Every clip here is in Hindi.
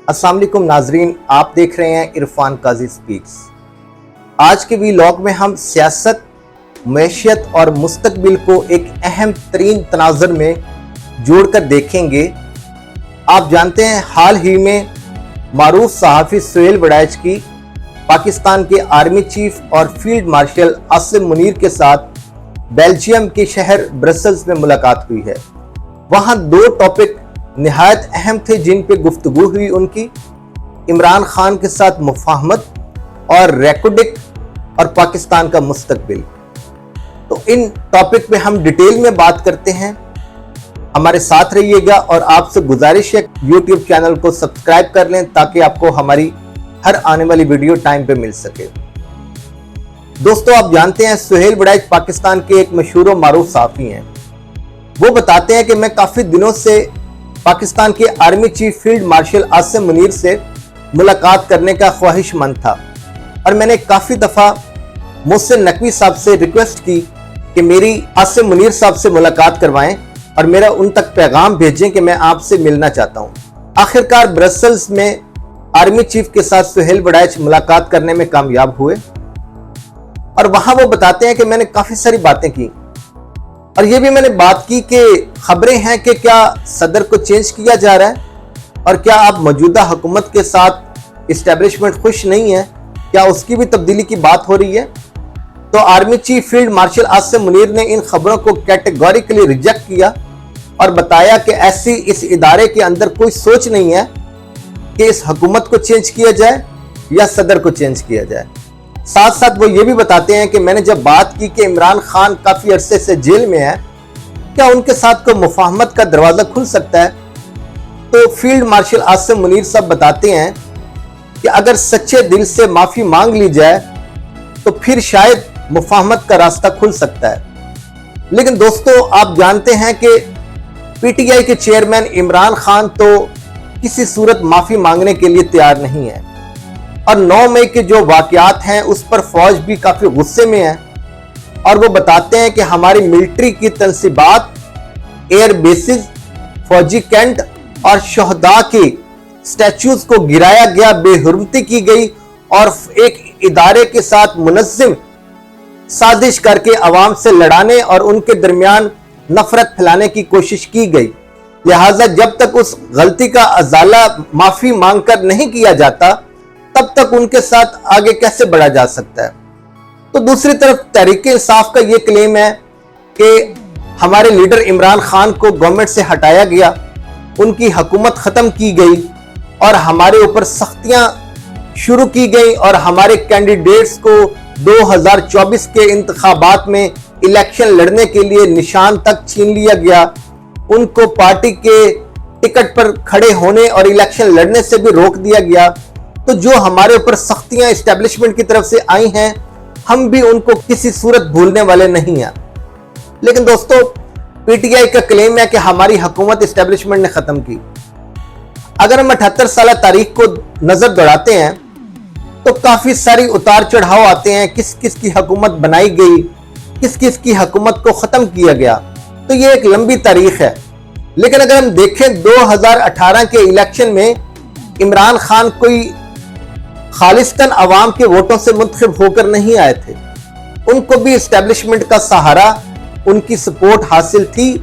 अस्सलाम वालेकुम नाजरीन, आप देख रहे हैं इरफान काजी स्पीक्स। आज के व्लॉग में हम सियासत, मैशियत और मुस्तकबिल को एक अहम तरीन तनाज़ुर में जोड़कर देखेंगे। आप जानते हैं हाल ही में मारूफ सहाफ़ी सुहेल वड़ैच की पाकिस्तान के आर्मी चीफ और फील्ड मार्शल आसिम मुनीर के साथ बेल्जियम के शहर ब्रसल्स में मुलाकात हुई है। वहाँ दो टॉपिक निहायत अहम थे जिन पे गुफ्तगू हुई उनकी, इमरान खान के साथ मुफाहमत और रेकोडिक और पाकिस्तान का मुस्तकबिल। तो इन टॉपिक पे हम डिटेल में बात करते हैं। हमारे साथ रहिएगा और आपसे गुजारिश है यूट्यूब चैनल को सब्सक्राइब कर लें ताकि आपको हमारी हर आने वाली वीडियो टाइम पे मिल सके। दोस्तों, आप जानते हैं सुहेल वड़ैच पाकिस्तान के एक मशहूर और मारूफ सहाफ़ी हैं। वो बताते हैं कि मैं काफ़ी दिनों से पाकिस्तान के army chief field marshal Asim Munir से मुलाकात करने का ख्वाहिशमंद था और मैंने काफ़ी दफ़ा मोहसिन नकवी साहब से रिक्वेस्ट की कि मेरी आसिम मुनीर साहब से मुलाकात करवाएं और मेरा उन तक पैगाम भेजें कि मैं आपसे मिलना चाहता हूं। आखिरकार ब्रसल्स में आर्मी चीफ के साथ सुहेल वड़ैच मुलाकात करने में कामयाब हुए और वहां वो बताते हैं कि मैंने काफ़ी सारी बातें की और ये भी मैंने बात की कि खबरें हैं कि क्या सदर को चेंज किया जा रहा है और क्या आप मौजूदा हुकूमत के साथ इस्टेब्लिशमेंट खुश नहीं है, क्या उसकी भी तब्दीली की बात हो रही है। तो army chief field marshal Asim Munir ने इन खबरों को कैटेगोरिकली रिजेक्ट किया और बताया कि ऐसी इस इदारे के अंदर कोई सोच नहीं है कि इस हुकूमत को चेंज किया जाए या सदर को चेंज किया जाए। साथ साथ वो ये भी बताते हैं कि मैंने जब बात की कि इमरान खान काफ़ी अरसे से जेल में है, क्या उनके साथ कोई मुफाहमत का दरवाज़ा खुल सकता है, तो फील्ड मार्शल आसिम मुनीर साहब बताते हैं कि अगर सच्चे दिल से माफ़ी मांग ली जाए तो फिर शायद मुफाहमत का रास्ता खुल सकता है। लेकिन दोस्तों, आप जानते हैं कि पीटीआई के चेयरमैन इमरान खान तो किसी सूरत माफ़ी मांगने के लिए तैयार नहीं है और 9 मई के जो वाकयात हैं उस पर फौज भी काफ़ी गुस्से में है और वो बताते हैं कि हमारी मिलिट्री की तनसीबात, एयर बेसिस, फौजी कैंट और शहदा के स्टैच्यूज को गिराया गया, बेहुरमती की गई और एक इदारे के साथ मुनज़्ज़म साजिश करके अवाम से लड़ाने और उनके दरमियान नफरत फैलाने की कोशिश की गई। लिहाजा जब तक उस गलती का अजाला माफ़ी मांगकर नहीं किया जाता तब तक उनके साथ आगे कैसे बढ़ा जा सकता है। तो दूसरी तरफ तहरीक इंसाफ का यह क्लेम है कि हमारे लीडर इमरान खान को गवर्नमेंट से हटाया गया, उनकी हुकूमत ख़त्म की गई और हमारे ऊपर सख्तियां शुरू की गई और हमारे कैंडिडेट्स को 2024 के इंतखाबात में इलेक्शन लड़ने के लिए निशान तक छीन लिया गया। उनको पार्टी के टिकट पर खड़े होने और इलेक्शन लड़ने से भी रोक दिया गया। तो जो हमारे ऊपर सख्तियां इस्टेब्लिशमेंट की तरफ से आई हैं, हम भी उनको किसी सूरत भूलने वाले नहीं हैं। लेकिन दोस्तों, पीटीआई का क्लेम है कि हमारी हुकूमत इस्टेब्लिशमेंट ने खत्म की। अगर हम 78 साल तारीख को नजर दौड़ाते हैं तो काफी सारी उतार चढ़ाव आते हैं, किस किस की हुकूमत बनाई गई, किस किस की हुकूमत को खत्म किया गया। तो ये एक लंबी तारीख है। लेकिन अगर हम देखें 2018 के इलेक्शन में इमरान खान कोई खालिस्तन अवाम के वोटों से मुंतखब होकर नहीं आए थे, उनको भी इस्टेब्लिशमेंट का सहारा, उनकी सपोर्ट हासिल थी,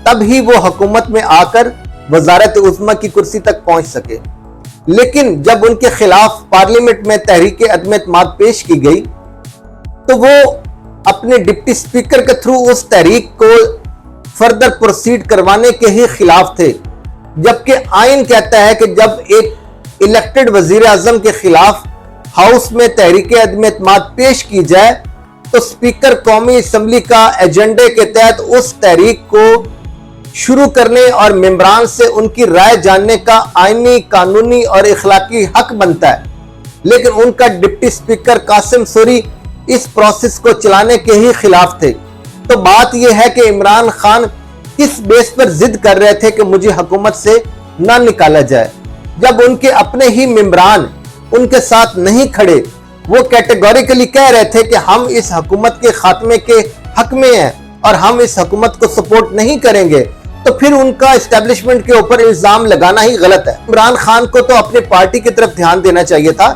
तब ही वो हुकूमत में आकर वजारत उज़्मा की कुर्सी तक पहुंच सके। लेकिन जब उनके खिलाफ पार्लियामेंट में तहरीक अदम एतमाद पेश की गई तो वो अपने डिप्टी स्पीकर के थ्रू उस तहरीक को फर्दर प्रोसीड करवाने के ही खिलाफ थे, जबकि आइन कहता है कि जब एक इलेक्टेड वजीर आजम के खिलाफ हाउस में तहरीक अदम एतमाद पेश की जाए तो स्पीकर कौमी असम्बली का एजेंडे के तहत उस तहरीक को शुरू करने और मेंबरान से उनकी राय जानने का आईनी, कानूनी और इखलाकी हक बनता है। लेकिन उनका डिप्टी स्पीकर कासिम सूरी इस प्रोसेस को चलाने के ही खिलाफ थे। तो बात यह है कि इमरान खान किस बेस पर जिद कर रहे थे कि मुझे हुकूमत से ना निकाला जाए, जब उनके अपने ही मेंबरान उनके साथ नहीं खड़े। वो कैटेगोरिकली कह रहे थे कि हम इस हुकूमत के खात्मे के हक में हैं और हम इस हुकूमत को सपोर्ट नहीं करेंगे तो फिर उनका एस्टेब्लिशमेंट के ऊपर इल्जाम लगाना ही गलत है। इमरान खान को तो अपनी पार्टी की तरफ ध्यान देना चाहिए था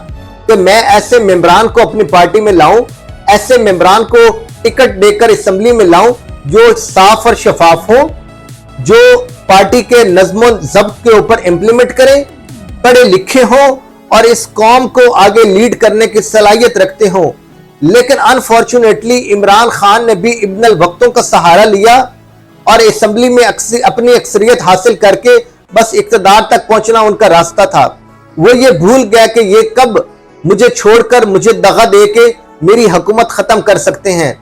कि मैं ऐसे मेंबरान को अपनी पार्टी में लाऊं, ऐसे मेंबरान को टिकट देकर असेंबली में लाऊं जो साफ और शफाफ हो, जो पार्टी के नज़्म ज़ब्त के ऊपर इंप्लीमेंट करें, पढ़े लिखे हों और इस कौम को आगे लीड करने की सलाहियत रखते हों। लेकिन अनफॉर्चुनेटली इमरान खान ने भी इब्न वक्तों का सहारा लिया और असेंबली में अपनी अक्सरियत हासिल करके बस इक़्तिदार तक पहुंचना उनका रास्ता था। वो ये भूल गया कि ये कब मुझे छोड़कर, मुझे दगा दे के मेरी हुकूमत खत्म कर सकते हैं।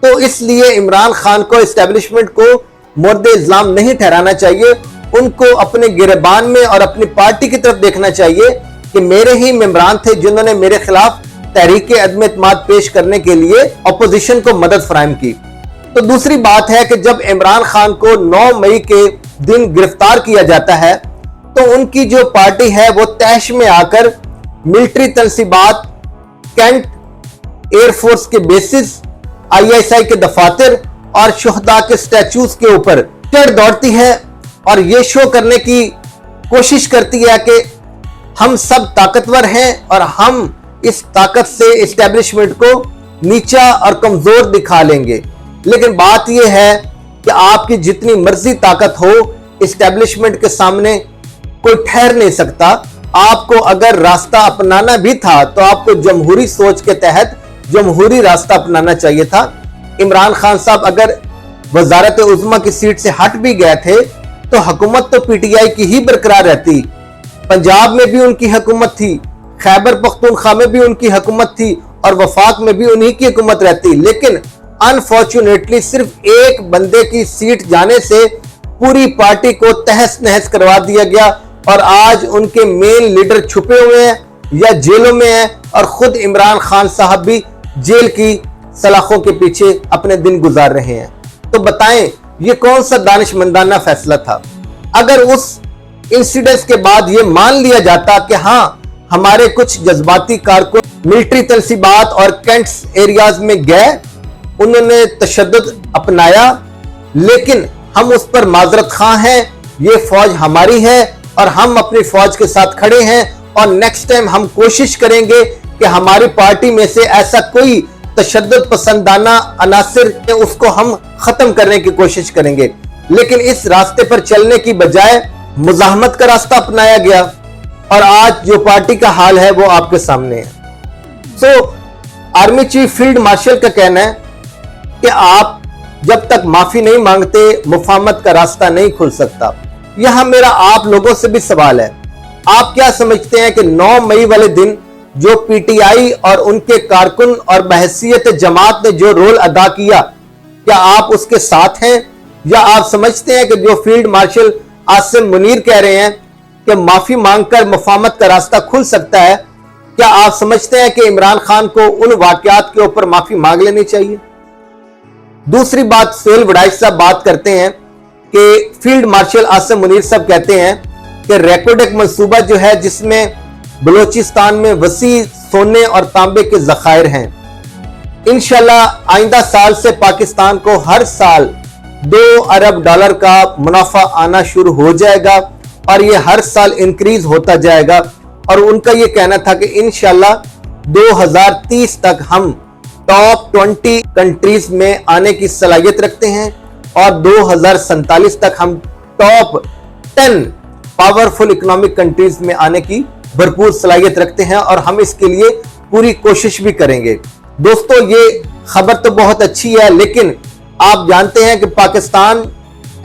तो इसलिए इमरान खान को एस्टेब्लिशमेंट को मुर्द इल्जाम नहीं ठहराना चाहिए, उनको अपने गिरबान में और अपनी पार्टी की तरफ देखना चाहिए कि मेरे ही मेंबरान थे जिन्होंने मेरे खिलाफ तहरीक अदम एतमाद पेश करने के लिए अपोजिशन को मदद फराहम की। तो दूसरी बात है कि जब इमरान खान को 9 मई के दिन गिरफ्तार किया जाता है तो उनकी जो पार्टी है वो तहश में आकर मिलिट्री तनसीबात, कैंट एयरफोर्स के बेसिस, ISI के दफातर और शुहदा के स्टैचूज के ऊपर चढ़ दौड़ती है और ये शो करने की कोशिश करती है कि हम सब ताकतवर हैं और हम इस ताकत से एस्टेब्लिशमेंट को नीचा और कमजोर दिखा लेंगे। लेकिन बात यह है कि आपकी जितनी मर्जी ताकत हो, एस्टेब्लिशमेंट के सामने कोई ठहर नहीं सकता। आपको अगर रास्ता अपनाना भी था तो आपको जमहूरी सोच के तहत जमहूरी रास्ता अपनाना चाहिए था। इमरान खान साहब अगर वजारत उज़्मा की सीट से हट भी गए थे तो हुकूमत तो PTI की ही बरकरार रहती। पंजाब में भी उनकी हुकूमत थी, खैबर पख्तूनख्वा में भी उनकी हुकूमत थी और वफाक में भी उन्हीं की हुकूमत रहती। लेकिन अनफॉर्चुनेटली सिर्फ एक बंदे की सीट जाने से पूरी पार्टी को तहस नहस करवा दिया गया और आज उनके मेन लीडर छुपे हुए हैं या जेलों में हैं और खुद इमरान खान साहब भी जेल की सलाखों के पीछे अपने दिन गुजार रहे हैं। तो बताएं ये कौन सा दानिशमंदाना फैसला था? अगर उस इंसिडेंट के बाद ये मान लिया जाता कि हाँ हमारे कुछ जज्बाती कारकुन मिलिट्री तनसीबात और कैंट्स एरियाज में गए, उन्होंने तशद्दुद अपनाया, लेकिन हम उस पर माजरत खां हैं, ये फौज हमारी है और हम अपनी फौज के साथ खड़े हैं और नेक्स्ट टाइम हम कोशिश करेंगे कि हमारी पार्टी में से ऐसा कोई तशद्दुद पसंदाना अनासिर है उसको हम खत्म करने की कोशिश करेंगे। लेकिन इस रास्ते पर चलने की बजाय मुजाहमत का रास्ता अपनाया गया और आज जो पार्टी का हाल है वो आपके सामने है। आर्मी चीफ फील्ड मार्शल का कहना है कि आप जब तक माफी नहीं मांगते मुफाहमत का रास्ता नहीं खुल सकता। यहां मेरा आप लोगों से भी सवाल है, आप क्या समझते हैं कि 9 मई वाले दिन जो PTI और उनके कारकुन और बहसियत जमात ने जो रोल अदा किया, क्या आप उसके साथ हैं? या आप समझते हैं कि जो फील्ड मार्शल आसिम मुनीर कह रहे हैं कि माफी मांगकर मुफाहमत का रास्ता खुल सकता है, क्या आप समझते हैं कि इमरान खान को उन वाकयात के ऊपर माफी मांग लेनी चाहिए? दूसरी बात, सोहेल वड़ाइच साहब बात करते हैं कि फील्ड मार्शल आसिम मुनीर साहब कहते हैं कि रेकोडेक मंसूबा जो है जिसमें बलोचिस्तान में वसी सोने और तांबे के जखायर हैं, इंशाल्लाह आइंदा साल से पाकिस्तान को हर साल $2 अरब का मुनाफा आना शुरू हो जाएगा और ये हर साल इंक्रीज होता जाएगा। और उनका ये कहना था कि इंशाल्लाह 2030 तक हम टॉप 20 कंट्रीज में आने की सलाहियत रखते हैं और 2047 तक हम टॉप 10 पावरफुल इकोनॉमिक कंट्रीज में आने की भरपूर सलाहियत रखते हैं और हम इसके लिए पूरी कोशिश भी करेंगे। दोस्तों, ये खबर तो बहुत अच्छी है, लेकिन आप जानते हैं कि पाकिस्तान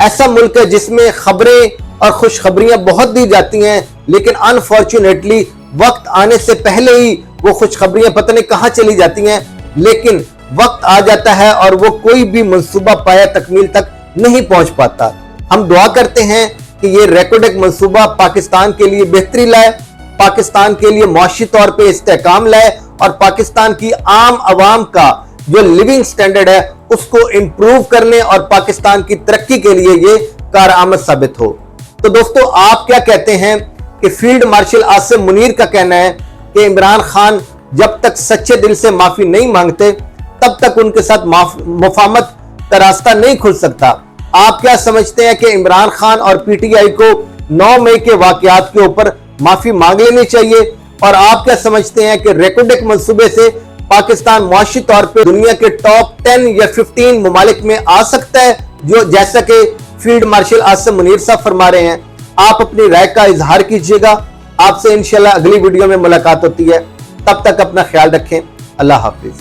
ऐसा मुल्क है जिसमें खबरें और खुशखबरियां बहुत दी जाती हैं, लेकिन अनफॉर्चुनेटली वक्त आने से पहले ही वो खुशखबरियां पता नहीं कहां चली जाती हैं। लेकिन वक्त आ जाता है और वो कोई भी मंसूबा पाया तकमील तक नहीं पहुंच पाता। हम दुआ करते हैं कि ये रेकोडेक मंसूबा पाकिस्तान के लिए बेहतरी लाए, पाकिस्तान के लिए मुआशी तौर पे इस्तेहकाम लाए और पाकिस्तान की आम आवाम का जो लिविंग स्टैंडर्ड है उसको इंप्रूव करने और पाकिस्तान की तरक्की के लिए ये कारआमद साबित हो। तो दोस्तों, आप क्या कहते हैं कि फील्ड मार्शल आसिम मुनीर का कहना है कि इमरान खान जब तक सच्चे दिल से माफी नहीं मांगते तब तक उनके साथ मुफाहमत का रास्ता नहीं खुल सकता। आप क्या समझते हैं कि इमरान खान और पीटीआई को 9 मई के वाकयात के ऊपर माफी मांग लेनी चाहिए? और आप क्या समझते हैं कि रेकोडेक मंसूबे से पाकिस्तान मुआशी तौर पे दुनिया के टॉप 10 या 15 ममालिक में आ सकता है, जो जैसा कि फील्ड मार्शल आसिम मुनीर साहब फरमा रहे हैं? आप अपनी राय का इजहार कीजिएगा। आपसे इंशाल्लाह अगली वीडियो में मुलाकात होती है। तब तक अपना ख्याल रखें। अल्लाह हाफिज।